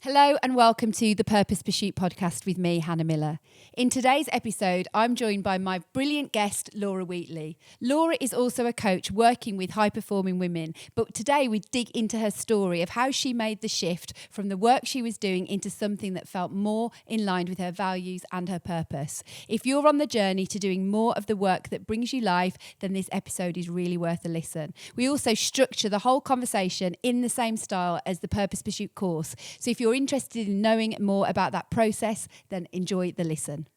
Hello and welcome to the Purpose Pursuit podcast with me, Hannah Miller. In today's episode, I'm joined by my brilliant guest, Laura Wheatley. Laura is also a coach working with high-performing women, but today we dig into her story of how she made the shift from the work she was doing into something that felt more in line with her values and her purpose. If you're on the journey to doing more of the work that brings you life, then this episode is really worth a listen. We also structure the whole conversation in the same style as the Purpose Pursuit course. So if you're interested in knowing more about that process, then enjoy the listen.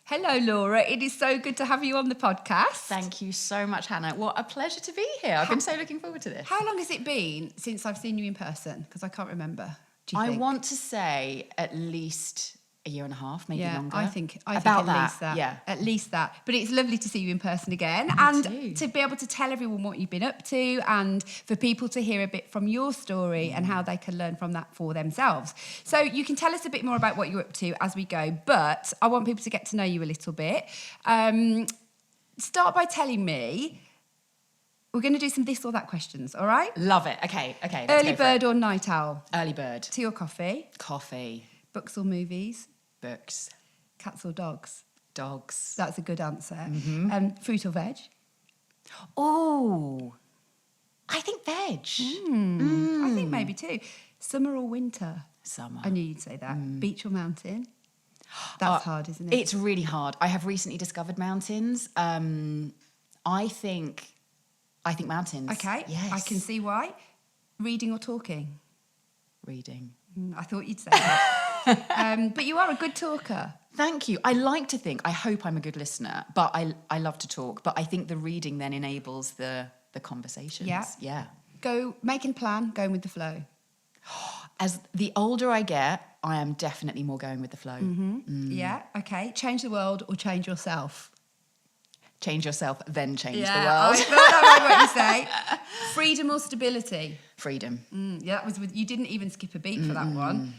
Hello, Laura. It is so good to have you on the podcast. Thank you so much, Hannah. What a pleasure to be here. I've been so looking forward to this. How long has it been since I've seen you in person? Because I can't remember. Do you I think? want to say at least a year and a half, maybe longer. I think about at least that. Yeah, at least that. But it's lovely to see you in person again, to be able to tell everyone what you've been up to, and for people to hear a bit from your story and how they can learn from that for themselves. So you can tell us a bit more about what you're up to as we go. But I want people to get to know you a little bit. Start by telling me. We're going to do some this or that questions. All right? Love it. Okay. Early bird or night owl? Early bird. Tea or coffee? Coffee. Books or movies? Books. Cats or dogs? Dogs. That's a good answer. Mm-hmm. Fruit or veg? Oh, I think veg. I think maybe too. Summer or winter? Summer. I knew you'd say that. Beach or mountain? That's hard, isn't it? It's really hard. I have recently discovered mountains. I think mountains. Okay, Yes. I can see why. Reading or talking? Reading. I thought you'd say that. But you are a good talker. Thank you. I like to think, I hope I'm a good listener, but I love to talk. But I think the reading then enables the conversations. Yeah. Go making a plan, going with the flow. As the older I get, I am definitely more going with the flow. Yeah, okay. Change the world or change yourself? Change yourself, then change the I world. thought that might be what you say. Freedom or stability? Freedom. Yeah, that was you didn't even skip a beat for that one.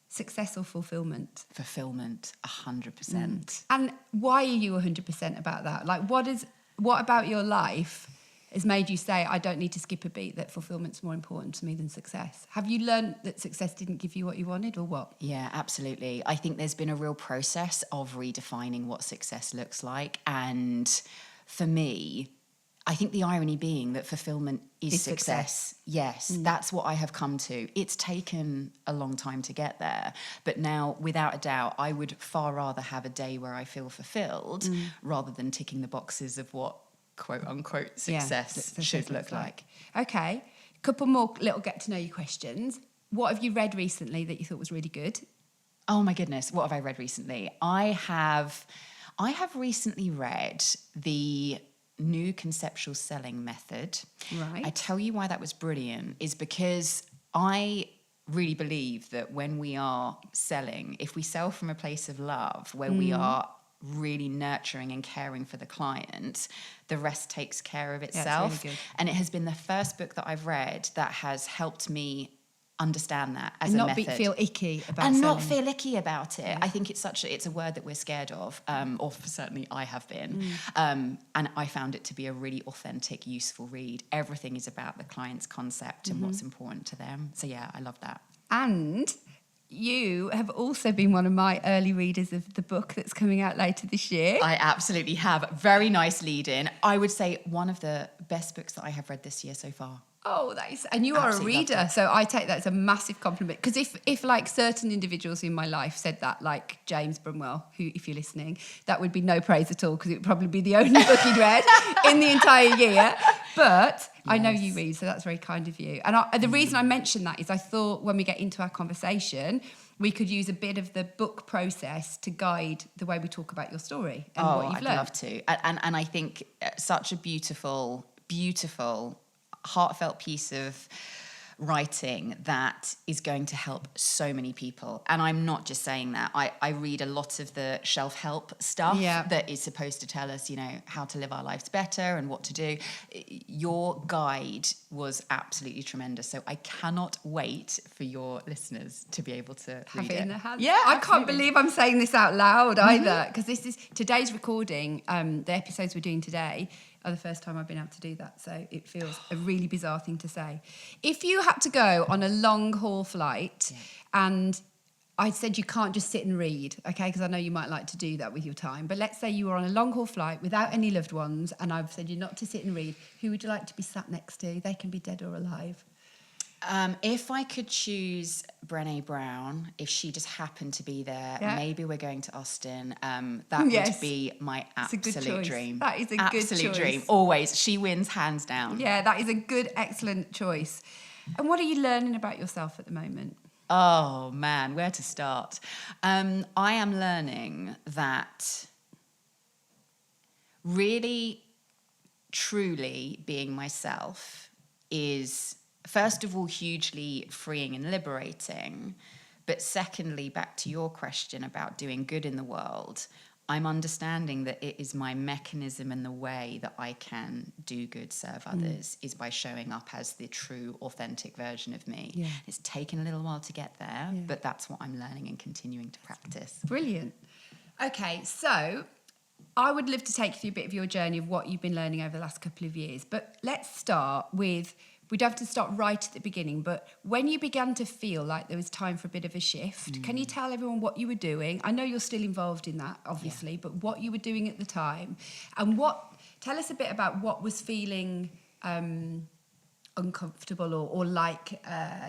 Success or fulfillment? Fulfillment, 100%. And why are you 100% about that? Like, what about your life has made you say, I don't need to skip a beat, that fulfillment's more important to me than success? Have you learned that success didn't give you what you wanted, or what? Yeah, absolutely. I think there's been a real process of redefining what success looks like. And for me, I think the irony being that fulfillment is success. Yes, that's what I have come to. It's taken a long time to get there. But now, without a doubt, I would far rather have a day where I feel fulfilled rather than ticking the boxes of what quote unquote success should look like. Okay, couple more little get to know you questions. What have you read recently that you thought was really good? Oh my goodness, what have I read recently? I have recently read the new conceptual selling method. Right. I tell you why that was brilliant is because I really believe that when we are selling, if we sell from a place of love, where we are really nurturing and caring for the client, the rest takes care of itself. Yeah, it's really good. And it has been the first book that I've read that has helped me understand that as and a not method. feel icky about and selling. not feel icky about it. I think it's a word that we're scared of, or certainly I have been. And I found it to be a really authentic, useful read. Everything is about the client's concept and what's important to them. So yeah, I love that. And you have also been one of my early readers of the book that's coming out later this year. I absolutely have. Very nice lead in. I would say one of the best books that I have read this year so far. Oh, and you are Absolutely a reader, so I take that as a massive compliment. Because if like certain individuals in my life said that, like James Brumwell, who, if you're listening, that would be no praise at all, because it would probably be the only book he'd read in the entire year. But I know you read, so that's very kind of you. And the reason I mentioned that is I thought when we get into our conversation, we could use a bit of the book process to guide the way we talk about your story and what you've learned. I'd love to. And I think such a beautiful, heartfelt piece of writing that is going to help so many people. And I'm not just saying that. I read a lot of the self-help stuff that is supposed to tell us, how to live our lives better and what to do. Your guide was absolutely tremendous. So I cannot wait for your listeners to be able to have read it in their hands. Yeah, I can't believe I'm saying this out loud either, because this is today's recording. The episodes we're doing today are the first time I've been able to do that, so it feels a really bizarre thing to say. If you had to go on a long haul flight, and I said you can't just sit and read, okay, because I know you might like to do that with your time, but let's say you were on a long haul flight without any loved ones, and I've said you're not to sit and read, who would you like to be sat next to? They can be dead or alive. If I could choose Brené Brown, if she just happened to be there, maybe we're going to Austin. That would be my absolute dream. That is a absolute good choice. dream. Always, she wins hands down. Yeah, that is a good, excellent choice. And what are you learning about yourself at the moment? Oh man, where to start? I am learning that really, truly being myself is, first of all, hugely freeing and liberating. But secondly, back to your question about doing good in the world, I'm understanding that it is my mechanism and the way that I can do good, serve others, is by showing up as the true, authentic version of me. Yeah. It's taken a little while to get there, but that's what I'm learning and continuing to practice. Brilliant. Okay, so I would love to take you through a bit of your journey of what you've been learning over the last couple of years. But let's start with, we'd have to start right at the beginning, but when you began to feel like there was time for a bit of a shift, can you tell everyone what you were doing? I know you're still involved in that, obviously, but what you were doing at the time, and tell us a bit about what was feeling uncomfortable or like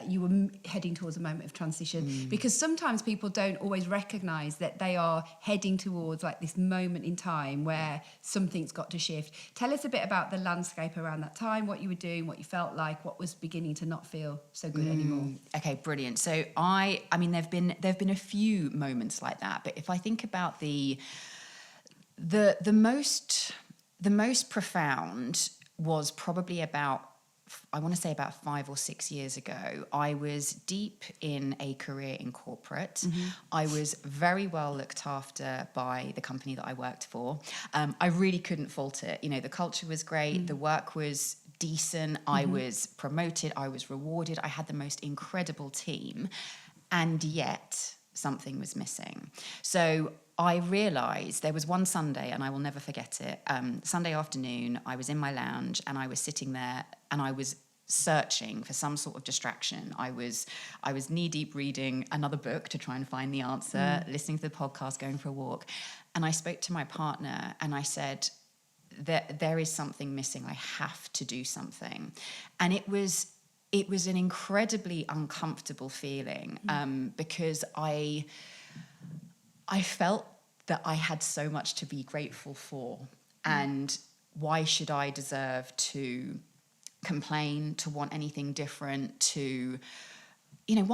you were heading towards a moment of transition, because sometimes people don't always recognize that they are heading towards like this moment in time where something's got to shift. Tell us a bit about the landscape around that time, what you were doing, what you felt like, what was beginning to not feel so good anymore. Okay, brilliant. So I mean there've been a few moments like that, but if I think about the most profound was probably about 5 or 6 years ago. I was deep in a career in corporate. I was very well looked after by the company that I worked for. I really couldn't fault it. You know, the culture was great. The work was decent. I was promoted. I was rewarded. I had the most incredible team. And yet something was missing. So I realised there was one Sunday, and I will never forget it. Sunday afternoon, I was in my lounge and I was sitting there and I was searching for some sort of distraction. I was knee-deep reading another book to try and find the answer, listening to the podcast, going for a walk. And I spoke to my partner and I said, there is something missing. I have to do something. And it was an incredibly uncomfortable feeling because I felt that I had so much to be grateful for. And why should I deserve to complain, to want anything different, to, you know,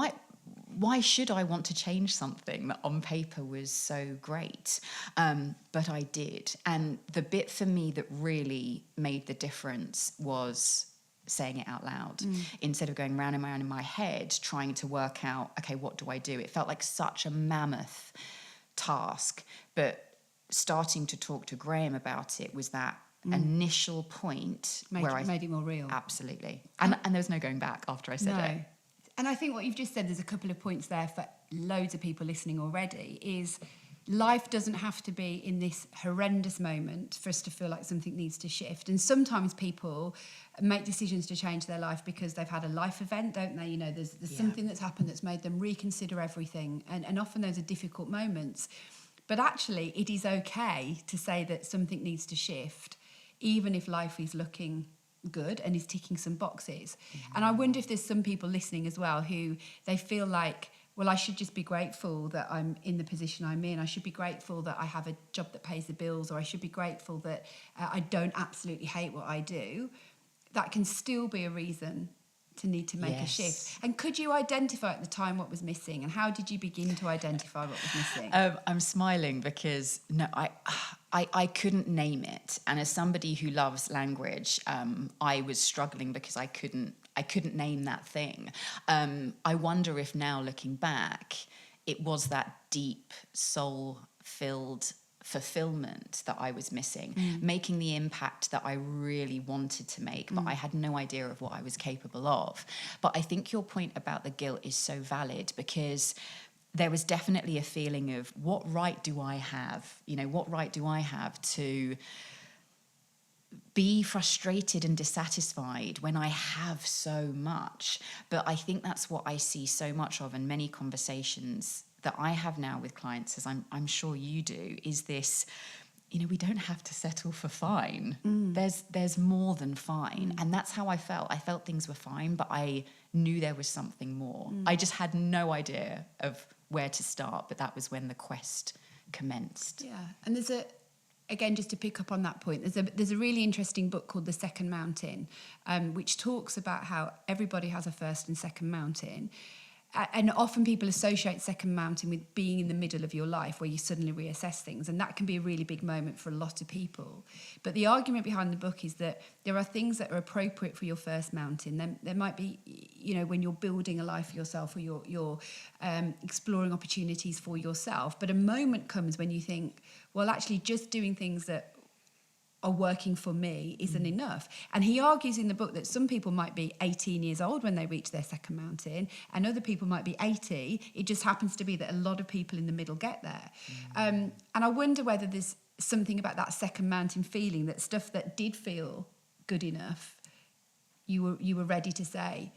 why should I want to change something that on paper was so great? But I did. And the bit for me that really made the difference was saying it out loud instead of going round and round in my head trying to work out, okay, what do I do? It felt like such a mammoth task, but starting to talk to Graham about it was that initial point where I made it more real. Absolutely. And there was no going back after I said it. And I think what you've just said, there's a couple of points there for loads of people listening already, is life doesn't have to be in this horrendous moment for us to feel like something needs to shift. And sometimes people make decisions to change their life because they've had a life event, don't they? You know, there's something that's happened that's made them reconsider everything. And often those are difficult moments. But actually, it is okay to say that something needs to shift, even if life is looking good and is ticking some boxes. And I wonder if there's some people listening as well who they feel like, well, I should just be grateful that I'm in the position I'm in. I should be grateful that I have a job that pays the bills, or I should be grateful that I don't absolutely hate what I do. That can still be a reason to need to make a shift. And could you identify at the time what was missing, and how did you begin to identify what was missing? I'm smiling because I couldn't name it, and as somebody who loves language, I was struggling because I couldn't name that thing. I wonder if now looking back, it was that deep, soul-filled fulfillment that I was missing, making the impact that I really wanted to make, but I had no idea of what I was capable of. But I think your point about the guilt is so valid, because there was definitely a feeling of, what right do I have? What right do I have to be frustrated and dissatisfied when I have so much? But I think that's what I see so much of in many conversations that I have now with clients, as I'm sure you do, is this, we don't have to settle for fine. There's more than fine. And that's how I felt. I felt things were fine, but I knew there was something more. I just had no idea of where to start, but that was when the quest commenced. Yeah. And again, just to pick up on that point, there's a really interesting book called The Second Mountain, which talks about how everybody has a first and second mountain. And often people associate second mountain with being in the middle of your life, where you suddenly reassess things. And that can be a really big moment for a lot of people. But the argument behind the book is that there are things that are appropriate for your first mountain. Then there might be, when you're building a life for yourself, or you're exploring opportunities for yourself. But a moment comes when you think, well, actually just doing things that are working for me isn't enough. And he argues in the book that some people might be 18 years old when they reach their second mountain, and other people might be 80. It just happens to be that a lot of people in the middle get there. And I wonder whether there's something about that second mountain feeling, that stuff that did feel good enough, you were ready to say,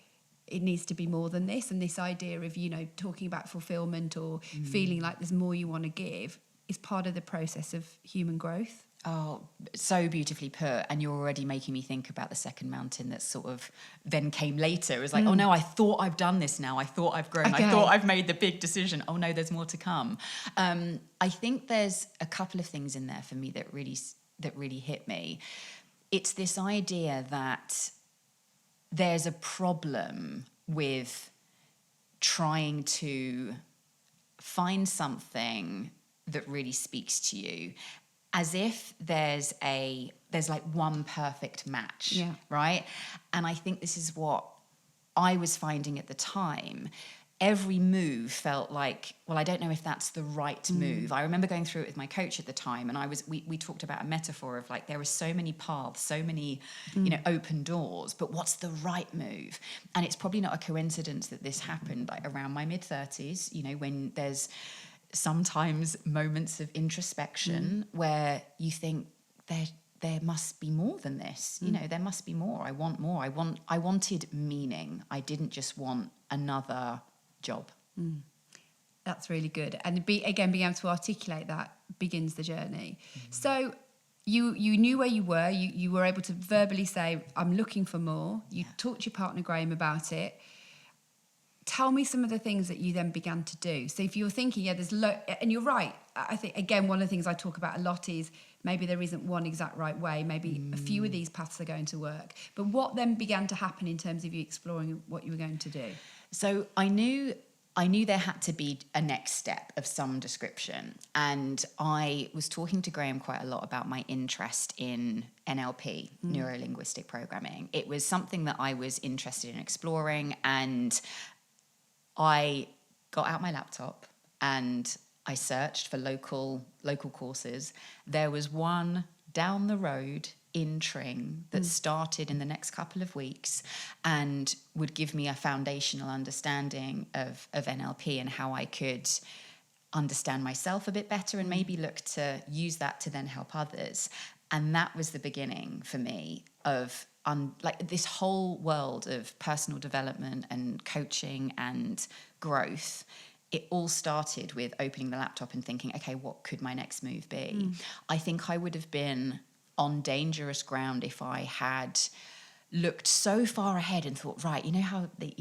it needs to be more than this. And this idea of, talking about fulfillment or feeling like there's more you want to give is part of the process of human growth. Oh, so beautifully put. And you're already making me think about the second mountain that sort of then came later. It was like, oh no, I thought I've done this now. I thought I've grown. Okay. I thought I've made the big decision. Oh no, there's more to come. I think there's a couple of things in there for me that really hit me. It's this idea that there's a problem with trying to find something that really speaks to you, as if there's like one perfect match, right? And I think this is what I was finding at the time. Every move felt like, well, I don't know if that's the right move. I remember going through it with my coach at the time, and we talked about a metaphor of like, there are so many paths, so many, open doors, but what's the right move? And it's probably not a coincidence that this happened like around my mid-30s, when there's sometimes moments of introspection where you think there must be more than this. There must be more. I want more. I wanted meaning. I didn't just want another job. That's really good. And being able to articulate that begins the journey. So you knew where you were. You were able to verbally say, I'm looking for more. You talked to your partner Graham about it. Tell me some of the things that you then began to do. So if you're thinking, and you're right, I think, again, one of the things I talk about a lot is maybe there isn't one exact right way. Maybe a few of these paths are going to work. But what then began to happen in terms of you exploring what you were going to do? So I knew there had to be a next step of some description. And I was talking to Graham quite a lot about my interest in NLP, neuro-linguistic programming. It was something that I was interested in exploring, and I got out my laptop and I searched for local courses. There was one down the road in Tring that started in the next couple of weeks and would give me a foundational understanding of NLP and how I could understand myself a bit better and maybe look to use that to then help others. And that was the beginning for me of like this whole world of personal development and coaching and growth. It all started with opening the laptop and thinking, okay, what could my next move be? I think I would have been on dangerous ground if I had looked so far ahead and thought, right, you know how they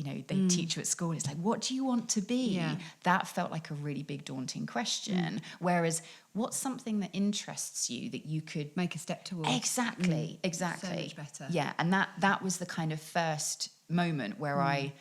teach you at school, it's like, what do you want to be? Yeah. That felt like a really big daunting question. Whereas what's something that interests you that you could make a step towards? Exactly. So much better. Yeah, and that was the kind of first moment where I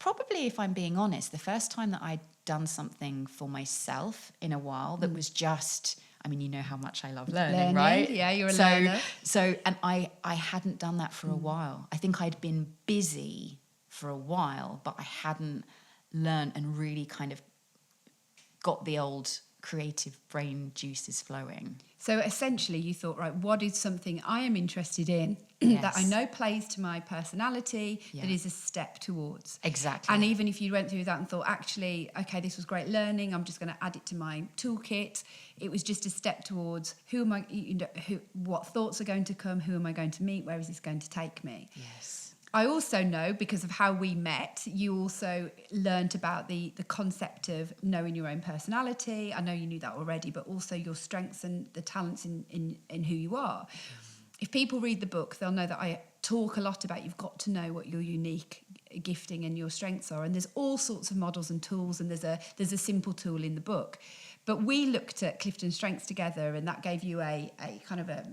probably, if I'm being honest, the first time that I'd done something for myself in a while that was just, I mean, you know how much I love learning, right? Yeah, you're a learner. And I hadn't done that for a while. I think I'd been busy for a while, but I hadn't learned and really kind of got the old creative brain juices flowing. So essentially you thought, right, what is something I am interested in that I know plays to my personality, that is a step towards. Exactly. And even if you went through that and thought, actually, okay, this was great learning, I'm just going to add it to my toolkit, it was just a step towards what thoughts are going to come, who am I going to meet, where is this going to take me? Yes. I also know, because of how we met, you also learnt about the concept of knowing your own personality. I know you knew that already, but also your strengths and the talents in who you are. If people read the book, they'll know that I talk a lot about you've got to know what your unique gifting and your strengths are. And there's all sorts of models and tools, and there's a simple tool in the book. But we looked at Clifton Strengths together, and that gave you a kind of a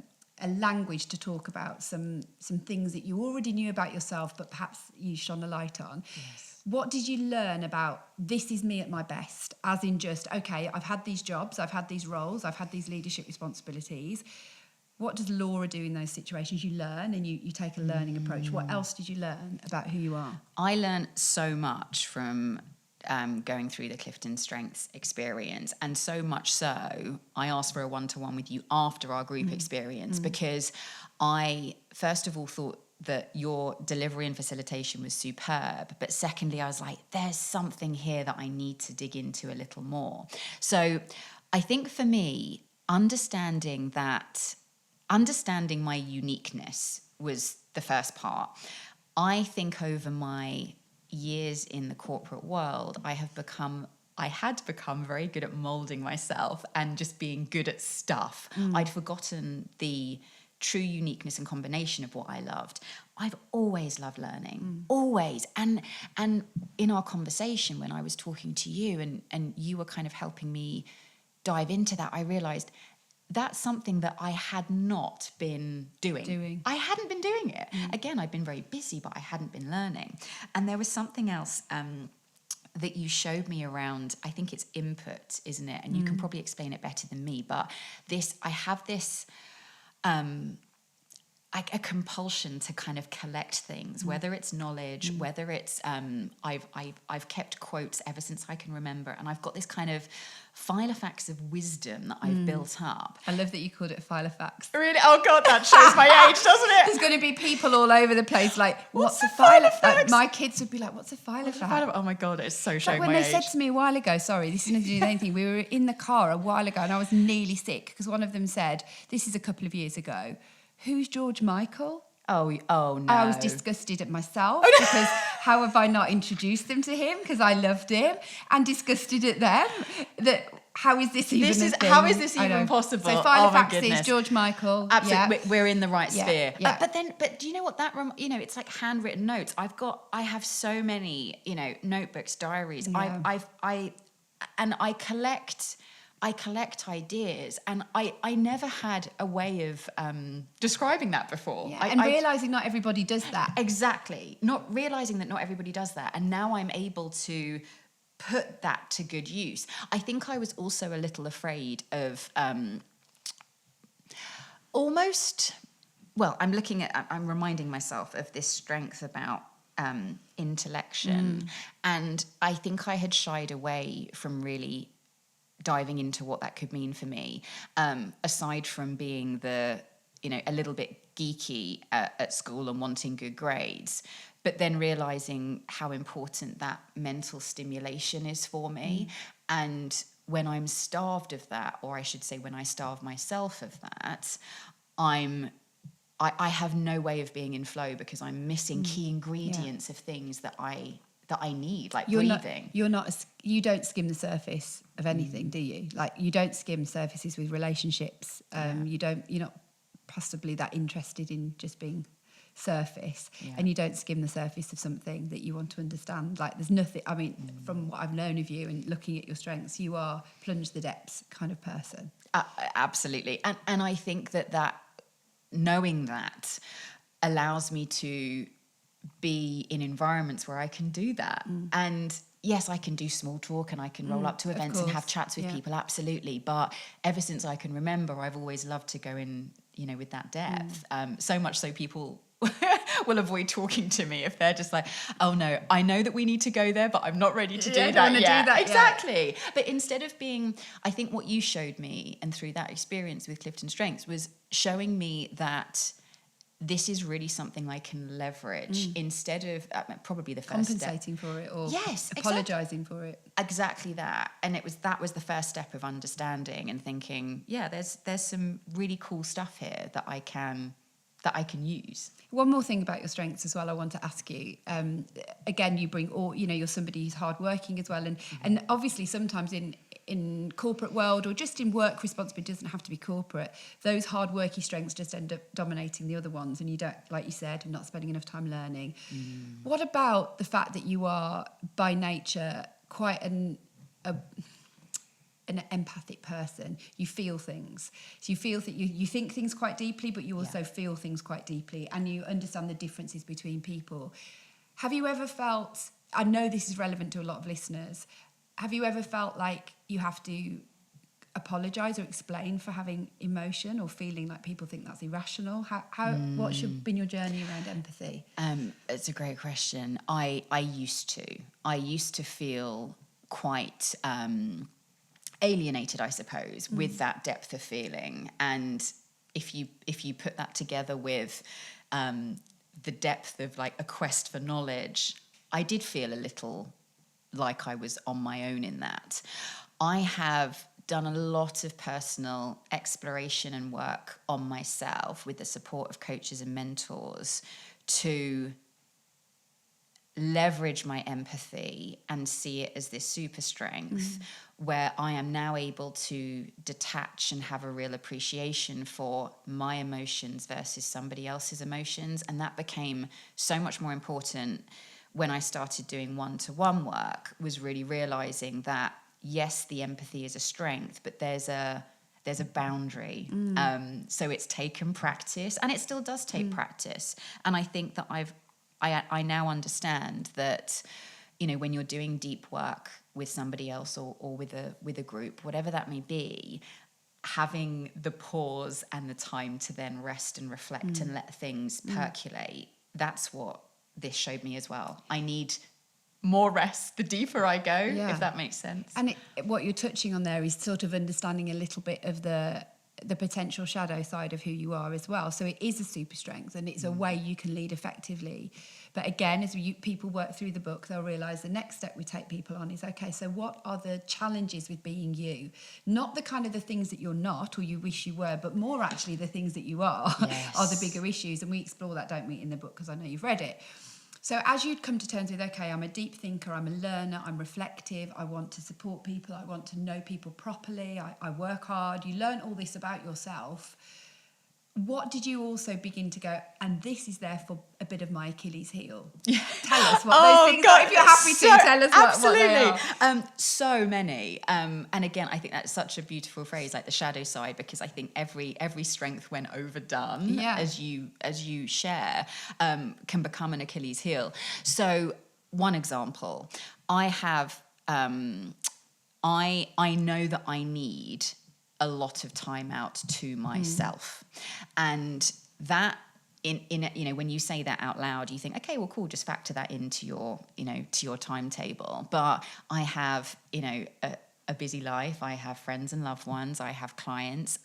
language to talk about some things that you already knew about yourself, but perhaps you shone a light on. Yes. What did you learn about this is me at my best? As in just, okay, I've had these jobs, I've had these roles, I've had these leadership responsibilities. What does Laura do in those situations? You learn and you take a learning approach. What else did you learn about who you are? I learned so much from going through the Clifton Strengths experience, and so much so I asked for a one-to-one with you after our group experience, because I first of all thought that your delivery and facilitation was superb, but secondly I was like, there's something here that I need to dig into a little more. So I think for me, understanding my uniqueness was the first part. I think over my years in the corporate world, I had become very good at molding myself and just being good at stuff. I'd forgotten the true uniqueness and combination of what I loved. I've always loved learning, always. And in our conversation, when I was talking to you and you were kind of helping me dive into that, I realized that's something that I had not been doing. I hadn't been doing it. Again, I'd been very busy, but I hadn't been learning. And there was something else that you showed me around, I think it's input, isn't it? And you can probably explain it better than me. But I have this a compulsion to kind of collect things, whether it's knowledge, whether it's I've kept quotes ever since I can remember, and I've got this kind of Filofax of wisdom that I've built up. I love that you called it Filofax. Really? Oh God, that shows my age, doesn't it? There's going to be people all over the place like, what's a Filofax? Like, my kids would be like, what's a Filofax? Oh my God, it's so showing like my when age. they said to me a while ago, sorry, this isn't to do with anything, we were in the car a while ago and I was nearly sick because one of them said, this is a couple of years ago, who's George Michael? Oh no. I was disgusted at myself because how have I not introduced them to him because I loved him, and disgusted at them that how is this even a thing? How is this even possible? So Filofax is George Michael. Absolutely, yeah. We're in the right sphere. Yeah. But do you know what it's like handwritten notes. I have so many, notebooks, diaries. Yeah. I collect ideas, and I never had a way of describing that before. Yeah, and realising not everybody does that. Exactly. Not realising that not everybody does that. And now I'm able to put that to good use. I think I was also a little afraid of I'm reminding myself of this strength about intellection. And I think I had shied away from really diving into what that could mean for me, aside from being a little bit geeky at school and wanting good grades, but then realizing how important that mental stimulation is for me. And when I'm starved of that, or I should say when I starve myself of that, I have no way of being in flow because I'm missing key ingredients of things that I need, like breathing. You don't skim the surface of anything, do you? Like, you don't skim surfaces with relationships. You're not possibly that interested in just being surface, and you don't skim the surface of something that you want to understand. Like, there's nothing, from what I've known of you and looking at your strengths, you are plunge the depths kind of person. Absolutely. And I think that knowing that allows me to be in environments where I can do that. And yes, I can do small talk and I can roll up to events and have chats with people, absolutely. But ever since I can remember, I've always loved to go in, with that depth. So much so people will avoid talking to me if they're just like, oh no, I know that we need to go there, but I'm not ready to do I don't that wanna yet. do that Exactly. yet. But instead of being, I think what you showed me, and through that experience with Clifton Strengths, was showing me that this is really something I can leverage instead of probably the first Compensating for it, or Yes, apologising for it. Exactly that. And that was the first step of understanding and thinking, yeah, there's some really cool stuff here that I can use. One more thing about your strengths as well, I want to ask you. Again, you bring you're somebody who's hardworking as well, and obviously sometimes in corporate world or just in work responsibility, doesn't have to be corporate, those hardworking strengths just end up dominating the other ones, and you don't, like you said, not spending enough time learning. What about the fact that you are by nature quite an empathic person? You feel things, so you feel that you think things quite deeply, but you also feel things quite deeply, and you understand the differences between people. Have you ever felt, I know this is relevant to a lot of listeners, have you ever felt like you have to apologise or explain for having emotion, or feeling like people think that's irrational? What's been your journey around empathy? It's a great question. I used to feel quite alienated, I suppose, with that depth of feeling. And if you put that together with the depth of like a quest for knowledge, I did feel a little like I was on my own in that. I have done a lot of personal exploration and work on myself with the support of coaches and mentors to leverage my empathy and see it as this super strength where I am now able to detach and have a real appreciation for my emotions versus somebody else's emotions. And that became so much more important when I started doing one-to-one work, was really realizing that, yes, the empathy is a strength, but there's a boundary. So it's taken practice, and it still does take practice. And I think that I now understand that, when you're doing deep work with somebody else or with a group, whatever that may be, having the pause and the time to then rest and reflect and let things percolate, that's what this showed me as well. I need more rest the deeper I go, if that makes sense. And what you're touching on there is sort of understanding a little bit of the potential shadow side of who you are as well. So it is a super strength, and it's a way you can lead effectively. But again, as people work through the book, they'll realise the next step we take people on is, okay, so what are the challenges with being you? Not the kind of the things that you're not or you wish you were, but more actually the things that you are are the bigger issues. And we explore that, don't we, in the book, because I know you've read it. So as you'd come to terms with, okay, I'm a deep thinker, I'm a learner, I'm reflective, I want to support people, I want to know people properly, I work hard, you learn all this about yourself. What did you also begin to go, and this is therefore a bit of my Achilles heel? Tell us what those things are. If you're happy to, tell us what they are. So many. And again, I think that's such a beautiful phrase, like the shadow side, because I think every strength when overdone, as you share, can become an Achilles heel. So one example, I have, I know that I need a lot of time out to myself, and that in when you say that out loud, you think, okay, well, cool, just factor that into your to your timetable. But I have a busy life, I have friends and loved ones, I have clients,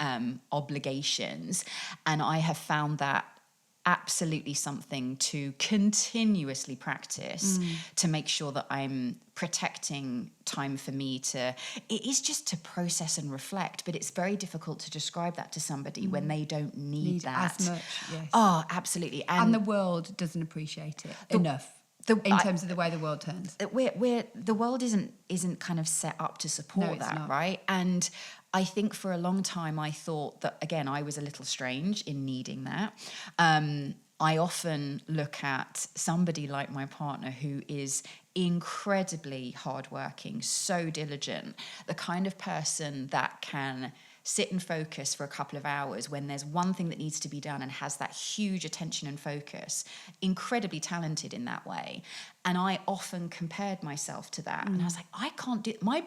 obligations, and I have found that absolutely something to continuously practice to make sure that I'm protecting time for me it is just to process and reflect, but it's very difficult to describe that to somebody when they don't need that as much. Yes. Oh, absolutely. And the world doesn't appreciate it enough. In terms of the way the world turns, the world isn't kind of set up to support that, right? And I think for a long time I thought that, again, I was a little strange in needing that. I often look at somebody like my partner who is incredibly hardworking, so diligent, the kind of person that can sit and focus for a couple of hours when there's one thing that needs to be done and has that huge attention and focus, incredibly talented in that way. And I often compared myself to that. And I was like, I can't do, my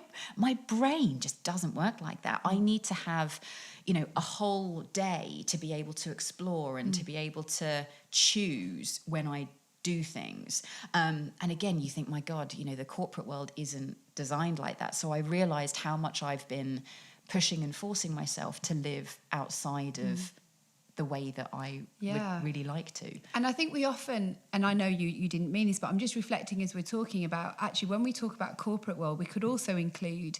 brain just doesn't work like that. I need to have, you know, a whole day to be able to explore and to be able to choose when I do things. And again, you think, my God, you know, the corporate world isn't designed like that. So I realized how much I've been pushing and forcing myself to live outside of the way that I would really like to. And I think we often, and I know you didn't mean this, but I'm just reflecting as we're talking about, actually, when we talk about corporate world, we could also include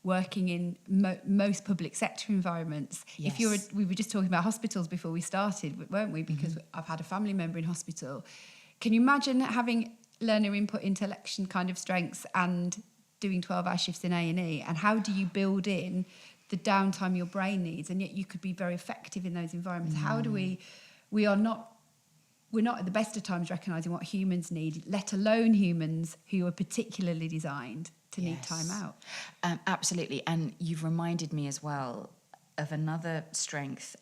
working in most public sector environments. Yes. If we were just talking about hospitals before we started, weren't we? Because I've had a family member in hospital. Can you imagine having learner input into election kind of strengths and doing 12-hour shifts in A&E? And how do you build in the downtime your brain needs, and yet you could be very effective in those environments? How do we're not at the best of times recognising what humans need, let alone humans who are particularly designed to need time out. Absolutely. And you've reminded me as well of another strength,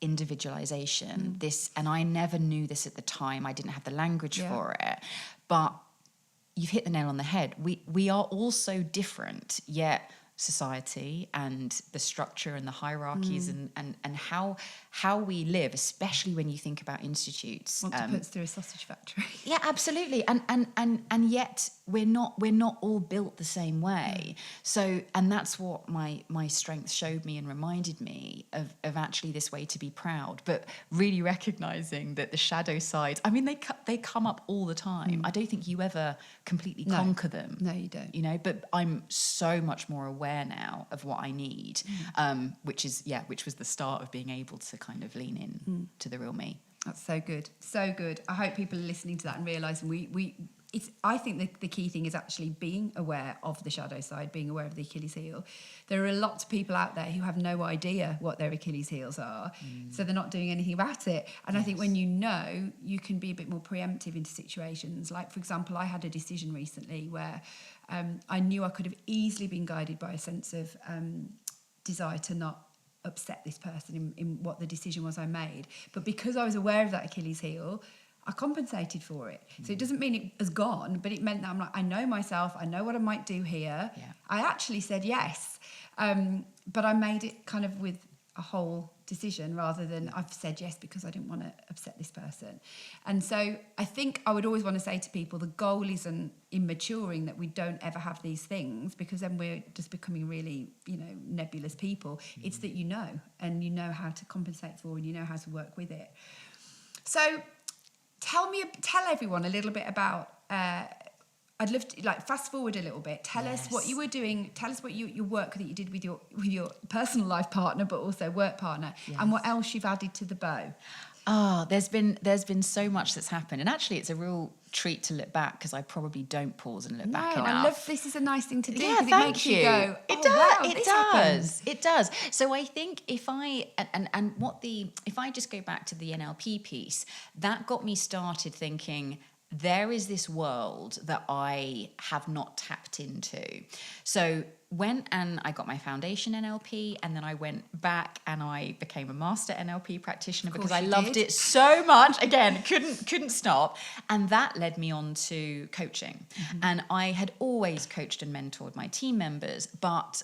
individualization. This, and I never knew this at the time. I didn't have the language for it, but you've hit the nail on the head. We are all so different, yet society and the structure and the hierarchies and how we live, especially when you think about institutes. Want to put us through a sausage factory. Yeah, absolutely. And yet we're not all built the same way. So, and that's what my strength showed me and reminded me of actually this way to be proud, but really recognizing that the shadow sides, I mean, they come up all the time. I don't think you ever completely conquer them. No, you don't. You know, but I'm so much more aware now of what I need, which was the start of being able to kind of lean in to the real me. That's so good. So good. I hope people are listening to that and realising I think the key thing is actually being aware of the shadow side, being aware of the Achilles heel. There are lots of people out there who have no idea what their Achilles heels are, so they're not doing anything about it. And I think when you know, you can be a bit more preemptive into situations. Like, for example, I had a decision recently where I knew I could have easily been guided by a sense of desire to not upset this person in what the decision was I made. But because I was aware of that Achilles heel, I compensated for it. So it doesn't mean it has gone, but it meant that I'm like, I know myself, I know what I might do here. Yeah. I actually said yes, but I made it kind of with a whole decision rather than I've said yes because I didn't want to upset this person. And so I think I would always want to say to people, the goal isn't in maturing that we don't ever have these things, because then we're just becoming really, nebulous people. It's that you know, and you know how to compensate for, and you know how to work with it. So tell everyone a little bit about, I'd love to fast forward a little bit. Tell us what you were doing. Tell us what your work that you did with your personal life partner, but also work partner, and what else you've added to the bow. There's been so much that's happened, and actually it's a real treat to look back, because I probably don't pause and look back enough. I love this. Is a nice thing to do. Yeah, it makes you go, It does. So I think if I just go back to the NLP piece, that got me started thinking, there is this world that I have not tapped into. So went and I got my foundation NLP, and then I went back and I became a master NLP practitioner because I loved it so much. Again, couldn't stop. And that led me on to coaching. And I had always coached and mentored my team members, but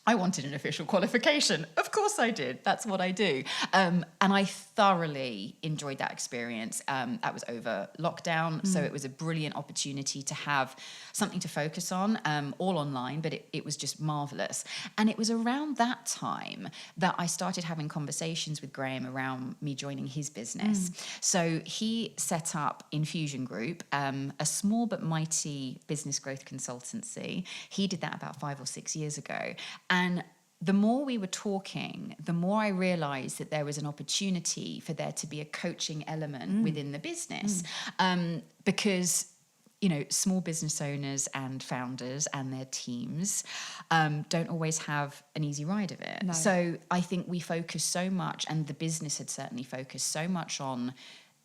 I wanted an official qualification. Of course I did. That's what I do. And I thoroughly enjoyed that experience. That was over lockdown. So it was a brilliant opportunity to have something to focus on, all online, but it was just marvelous. And it was around that time that I started having conversations with Graham around me joining his business. So he set up Infusion Group, a small but mighty business growth consultancy. He did that about 5 or 6 years ago. And the more we were talking, the more I realized that there was an opportunity for there to be a coaching element within the business. Because, small business owners and founders and their teams don't always have an easy ride of it. No. So I think we focus so much, and the business had certainly focused so much on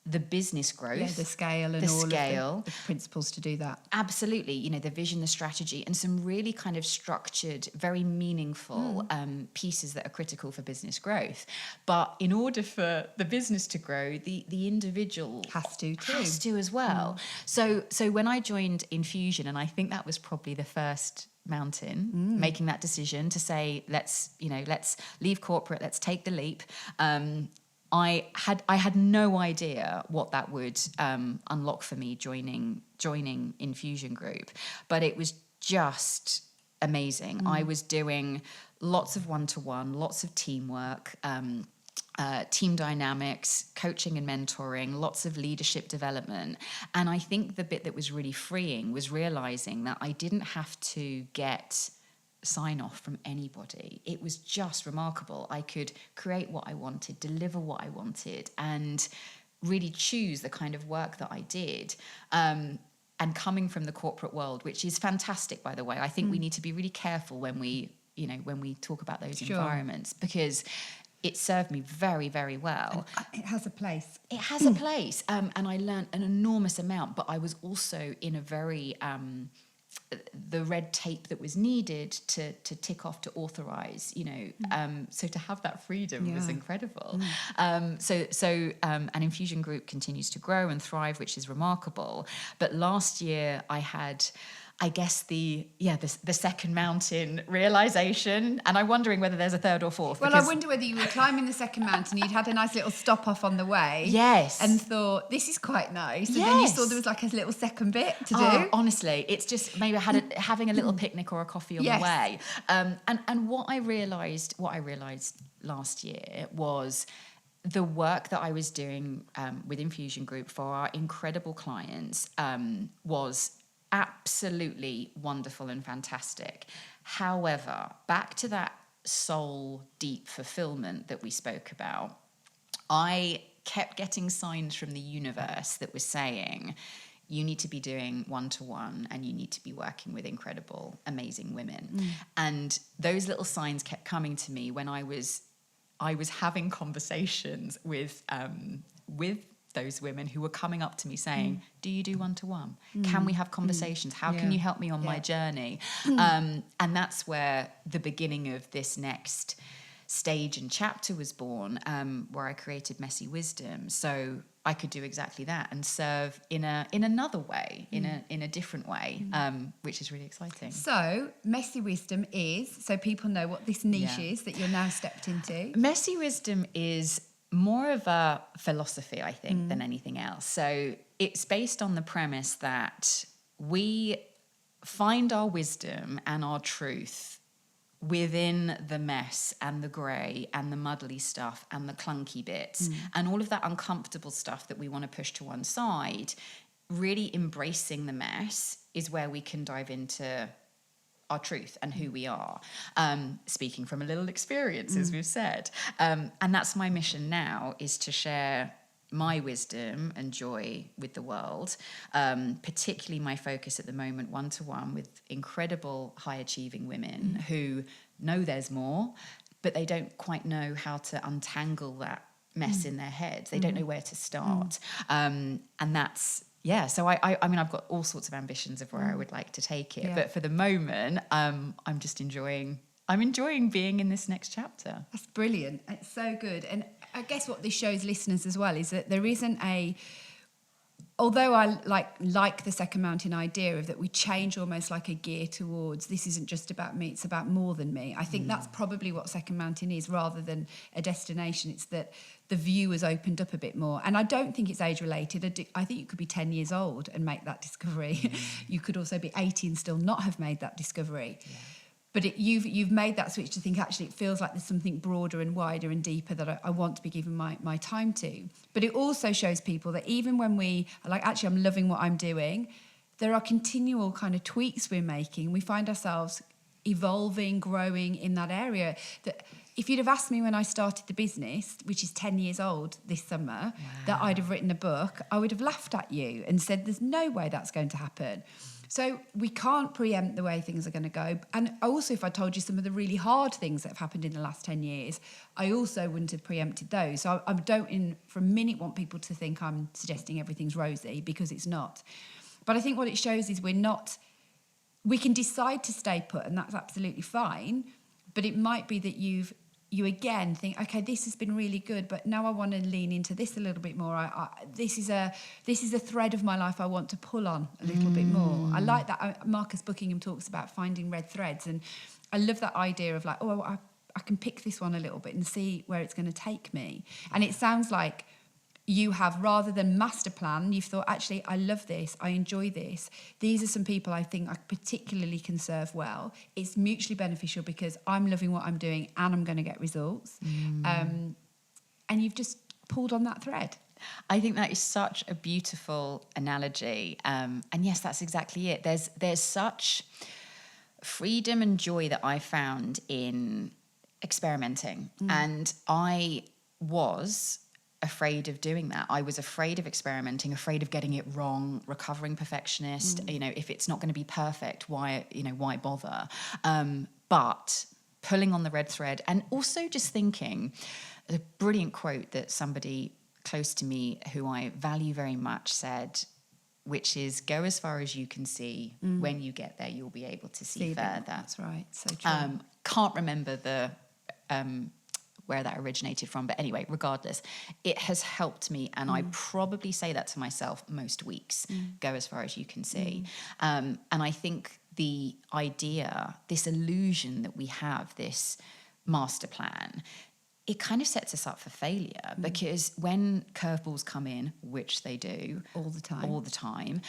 the business growth. Yeah, the scale and all of the principles to do that. Absolutely. You know, the vision, the strategy, and some really kind of structured, very meaningful pieces that are critical for business growth. But in order for the business to grow, the individual has to as well. So when I joined Infusion, and I think that was probably the first mountain, making that decision to say, let's leave corporate, let's take the leap. I had no idea what that would unlock for me joining Infusion Group, but it was just amazing. I was doing lots of one-to-one, lots of teamwork, team dynamics, coaching and mentoring, lots of leadership development. And I think the bit that was really freeing was realizing that I didn't have to get sign off from anybody. It was just remarkable. I could create what I wanted, deliver what I wanted, and really choose the kind of work that I did. And coming from the corporate world, which is fantastic, by the way, I think we need to be really careful when we talk about those environments, because it served me very, very well. And it has a place. It has a place. And I learned an enormous amount, but I was also in a very the red tape that was needed to tick off, to authorize, so to have that freedom was incredible. And Infusion Group continues to grow and thrive, which is remarkable. But last year I had, I guess, the second mountain realization, and I'm wondering whether there's a third or fourth. Well, I wonder whether you were climbing the second mountain, you'd had a nice little stop off on the way, yes, and thought, this is quite nice, and then you saw there was like a little second bit to do. Honestly, it's just maybe having a little picnic or a coffee on the way. And what I realized last year was the work that I was doing with Infusion Group for our incredible clients was absolutely wonderful and fantastic. However, back to that soul deep fulfillment that we spoke about, I kept getting signs from the universe that was saying, you need to be doing one-to-one and you need to be working with incredible, amazing women. And those little signs kept coming to me when I was having conversations with those women who were coming up to me saying, do you do one-to-one? Can we have conversations? How can you help me on my journey? And that's where the beginning of this next stage and chapter was born, where I created Messy Wisdom. So I could do exactly that and serve in another way, in a different way, which is really exciting. So Messy Wisdom is, so people know what this niche is that you're now stepped into. Messy Wisdom is more of a philosophy, I think, than anything else. So it's based on the premise that we find our wisdom and our truth within the mess and the grey and the muddly stuff and the clunky bits and all of that uncomfortable stuff that we want to push to one side. Really embracing the mess is where we can dive into our truth and who we are, speaking from a little experience, as we've said. And that's my mission now, is to share my wisdom and joy with the world, particularly my focus at the moment, one-to-one with incredible high-achieving women who know there's more, but they don't quite know how to untangle that mess in their heads. They don't know where to start. And that's, so I mean, I've got all sorts of ambitions of where I would like to take it. But for the moment, I'm just enjoying being in this next chapter. That's brilliant. It's so good. And I guess what this shows listeners as well is that there isn't although I like the second mountain idea of that we change almost like a gear towards, this isn't just about me, it's about more than me. I think that's probably what second mountain is, rather than a destination. It's that the view has opened up a bit more. And I don't think it's age related. I think you could be 10 years old and make that discovery. You could also be 80 and still not have made that discovery. Yeah. But you've made that switch to think, actually, it feels like there's something broader and wider and deeper that I want to be giving my time to. But it also shows people that even when we are like, actually, I'm loving what I'm doing, there are continual kind of tweaks we're making. We find ourselves evolving, growing in that area. That if you'd have asked me when I started the business, which is 10 years old this summer, that I'd have written a book, I would have laughed at you and said, there's no way that's going to happen. So we can't preempt the way things are going to go. And also, if I told you some of the really hard things that have happened in the last 10 years, I also wouldn't have preempted those. So I don't for a minute want people to think I'm suggesting everything's rosy, because it's not. But I think what it shows is we can decide to stay put, and that's absolutely fine. But it might be that you again think, okay, this has been really good, but now I want to lean into this a little bit more. This is a thread of my life I want to pull on a little bit more. I like that. Marcus Buckingham talks about finding red threads, and I love that idea of like, oh, I can pick this one a little bit and see where it's going to take me. And it sounds like you have, rather than master plan, you've thought, actually, I love this, I enjoy this. These are some people I think I particularly can serve well. It's mutually beneficial because I'm loving what I'm doing and I'm going to get results. And you've just pulled on that thread. I think that is such a beautiful analogy. And yes, that's exactly it. There's such freedom and joy that I found in experimenting. And I was afraid of doing that. I was afraid of experimenting, afraid of getting it wrong, recovering perfectionist. If it's not going to be perfect, why bother? But pulling on the red thread, and also just thinking, a brilliant quote that somebody close to me who I value very much said, which is, go as far as you can see. When you get there, you'll be able to see further. That's right. So true. Can't remember the where that originated from, but anyway, regardless, it has helped me, and I probably say that to myself most weeks. Go as far as you can see. And I think the idea, this illusion that we have this master plan, it kind of sets us up for failure, because when curveballs come in, which they do all the time,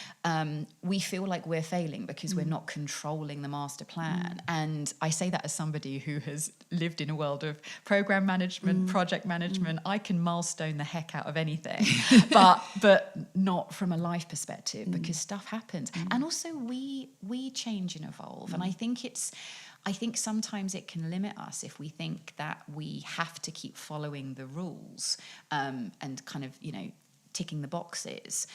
we feel like we're failing because we're not controlling the master plan. And I say that as somebody who has lived in a world of program management, project management. I can milestone the heck out of anything, but not from a life perspective, because stuff happens. And also we change and evolve. And I think sometimes it can limit us if we think that we have to keep following the rules and kind of, ticking the boxes,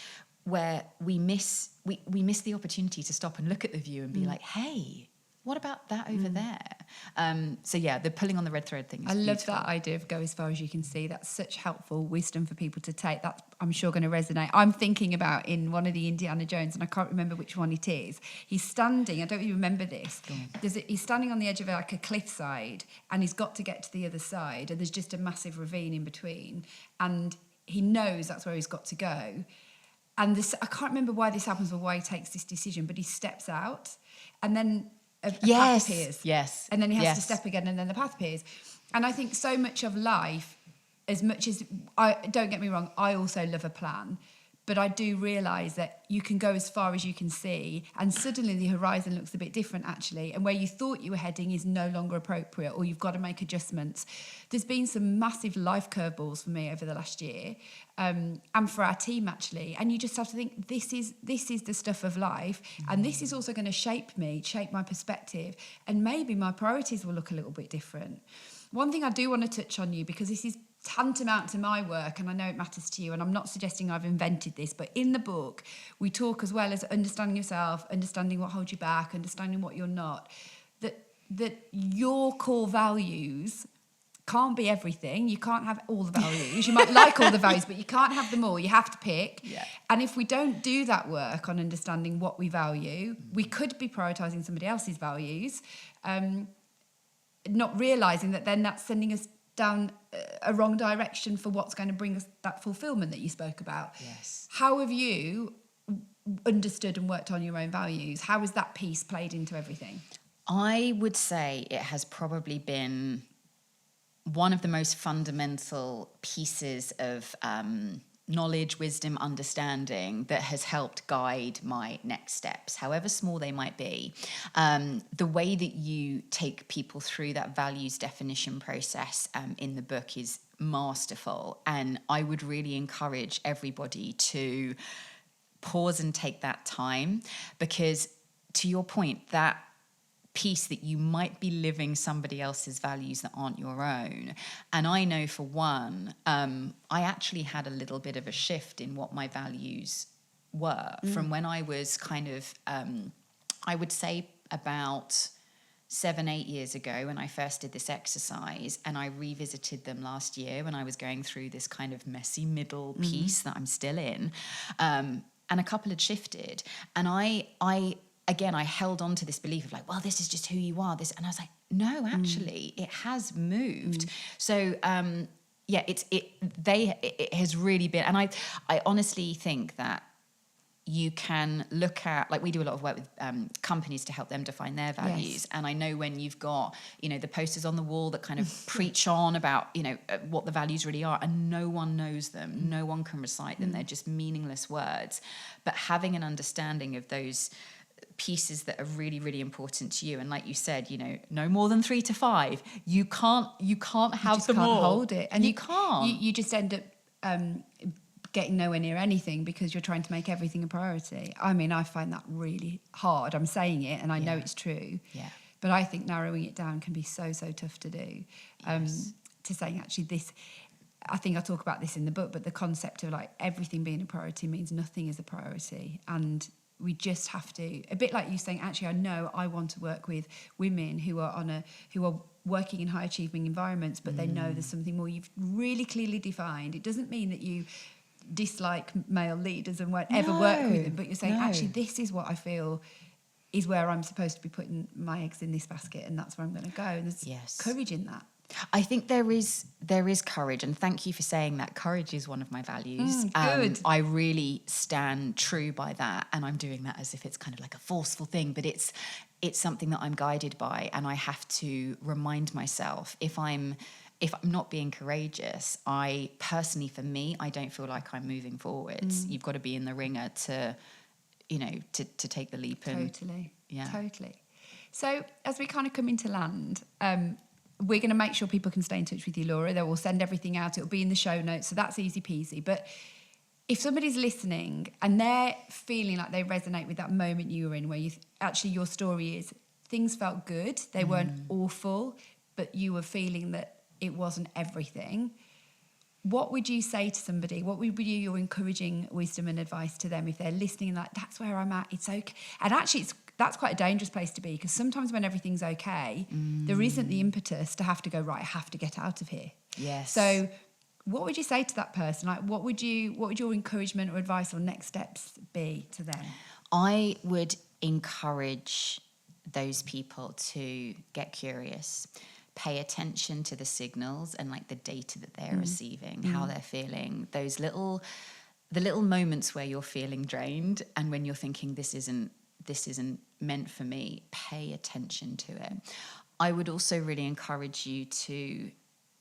where we miss the opportunity to stop and look at the view and be like, hey, what about that over there? So yeah, the pulling on the red thread thing is beautiful. Love that idea of go as far as you can see. That's such helpful wisdom for people to take. That's, I'm sure, going to resonate. I'm thinking about in one of the Indiana Jones, and I can't remember which one it is. He's standing, I don't even remember this. He's standing on the edge of like a cliffside, and he's got to get to the other side, and there's just a massive ravine in between, and he knows that's where he's got to go. And this, I can't remember why this happens or why he takes this decision, but he steps out, and then a path appears. Yes. And then he has to step again, and then the path appears. And I think so much of life, as much as don't get me wrong, I also love a plan, but I do realise that you can go as far as you can see, and suddenly the horizon looks a bit different actually, and where you thought you were heading is no longer appropriate, or you've got to make adjustments. There's been some massive life curveballs for me over the last year, and for our team actually, and you just have to think, this is the stuff of life, and this is also going to shape my perspective, and maybe my priorities will look a little bit different. One thing I do want to touch on you, because this is tantamount to my work, and I know it matters to you, and I'm not suggesting I've invented this, but in the book we talk as well as understanding yourself, understanding what holds you back, understanding what you're not, that your core values can't be everything. You can't have all the values. You might like all the values, but you can't have them all. You have to pick. And if we don't do that work on understanding what we value, we could be prioritising somebody else's values, not realising that then that's sending us down a wrong direction for what's going to bring us that fulfillment that you spoke about. Yes. How have you understood and worked on your own values? How has that piece played into everything? I would say it has probably been one of the most fundamental pieces of knowledge, wisdom, understanding that has helped guide my next steps, however small they might be. The way that you take people through that values definition process in the book is masterful. And I would really encourage everybody to pause and take that time, because to your point, that piece that you might be living somebody else's values that aren't your own. And I know for one, I actually had a little bit of a shift in what my values were from when I was kind of, I would say about 7-8 years ago when I first did this exercise, and I revisited them last year when I was going through this kind of messy middle piece that I'm still in, and a couple had shifted, and I held on to this belief of like, well, this is just who you are, this, and I was like, no, actually it has moved. So it has really been, and I honestly think that you can look at, like we do a lot of work with companies to help them define their values. Yes. And I know when you've got, the posters on the wall that kind of preach on about, what the values really are, and no one knows them, no one can recite them, they're just meaningless words. But having an understanding of those pieces that are really, really important to you, and like you said, no more than 3 to 5. You can't have them all. You can't hold it, and you can't. You just end up getting nowhere near anything because you're trying to make everything a priority. I mean, I find that really hard. I'm saying it, and I know it's true. Yeah. But I think narrowing it down can be so tough to do. Yes. To saying actually this, I think I talk about this in the book, but the concept of like everything being a priority means nothing is a priority, and we just have to, a bit like you saying, actually, I know I want to work with women who are working in high achieving environments, but they know there's something more you've really clearly defined. It doesn't mean that you dislike male leaders and won't ever work with them, but you're saying, actually, this is what I feel is where I'm supposed to be putting my eggs in this basket, and that's where I'm going to go. And there's courage in that. I think there is courage, and thank you for saying that. Courage is one of my values. Good. I really stand true by that, and I'm doing that as if it's kind of like a forceful thing, but it's something that I'm guided by, and I have to remind myself if I'm not being courageous, I personally, for me, I don't feel like I'm moving forwards. You've got to be in the ringer to take the leap. Totally. Yeah. Totally. So as we kind of come into land, we're going to make sure people can stay in touch with you, Laura. They will send everything out. It'll be in the show notes, so that's easy peasy. But if somebody's listening and they're feeling like they resonate with that moment you were in, where actually your story is things felt good, they weren't awful, but you were feeling that it wasn't everything, what would you say to somebody? What would be your encouraging wisdom and advice to them if they're listening and like, that's where I'm at, it's okay? And actually, that's quite a dangerous place to be, because sometimes when everything's okay, there isn't the impetus to have to go, right, I have to get out of here. Yes. So what would you say to that person? Like, what would your encouragement or advice or next steps be to them? I would encourage those people to get curious, pay attention to the signals and like the data that they're receiving, how they're feeling, the little moments where you're feeling drained and when you're thinking this isn't meant for me. Pay attention to it. I would also really encourage you to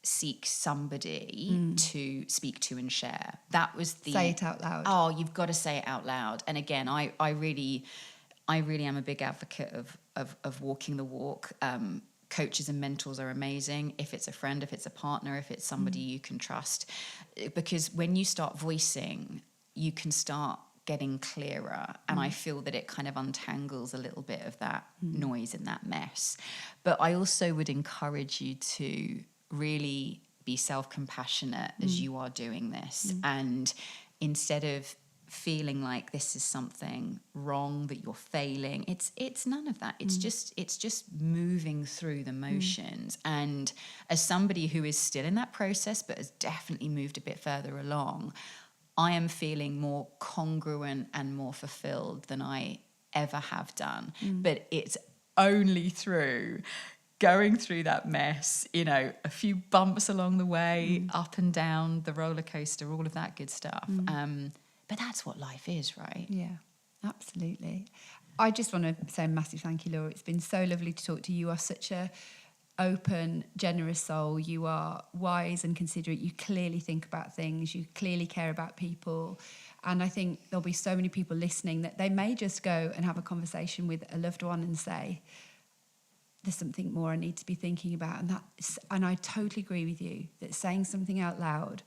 seek somebody to speak to and share. That was say it out loud. Oh, you've got to say it out loud. And again, I really am a big advocate of walking the walk. Coaches and mentors are amazing. If it's a friend, if it's a partner, if it's somebody you can trust, because when you start voicing, you can start getting clearer, and I feel that it kind of untangles a little bit of that noise and that mess. But I also would encourage you to really be self-compassionate as you are doing this, and instead of feeling like this is something wrong, that you're failing, it's none of that. It's just moving through the motions. And as somebody who is still in that process but has definitely moved a bit further along, I am feeling more congruent and more fulfilled than I ever have done. But it's only through going through that mess, a few bumps along the way, up and down the roller coaster, all of that good stuff. But that's what life is, right? Yeah, absolutely. I just want to say a massive thank you, Laura. It's been so lovely to talk to you. You are such a open, generous soul. You are wise and considerate. You clearly think about things. You clearly care about people. And I think there'll be so many people listening that they may just go and have a conversation with a loved one and say, there's something more I need to be thinking about. And I totally agree with you that saying something out loud,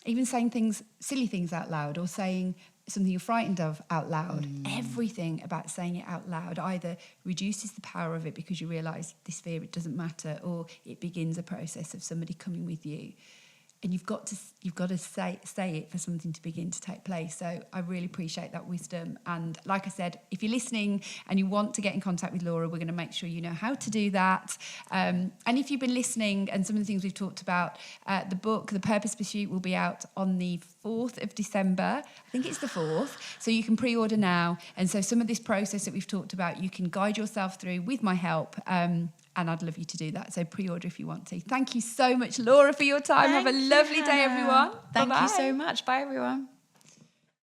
even saying silly things out loud, or saying something you're frightened of out loud, everything about saying it out loud either reduces the power of it because you realise this fear, it doesn't matter, or it begins a process of somebody coming with you. And you've got to say it for something to begin to take place. So I really appreciate that wisdom. And like I said, if you're listening and you want to get in contact with Laura, we're going to make sure you know how to do that. And if you've been listening and some of the things we've talked about, the book, The Purpose Pursuit, will be out on the 4th of December. I think it's the 4th. So you can pre-order now. And so some of this process that we've talked about, you can guide yourself through with my help. And I'd love you to do that. So pre-order if you want to. Thank you so much, Laura, for your time. Have a lovely day, everyone. Thank Bye-bye. you so much. Bye, everyone.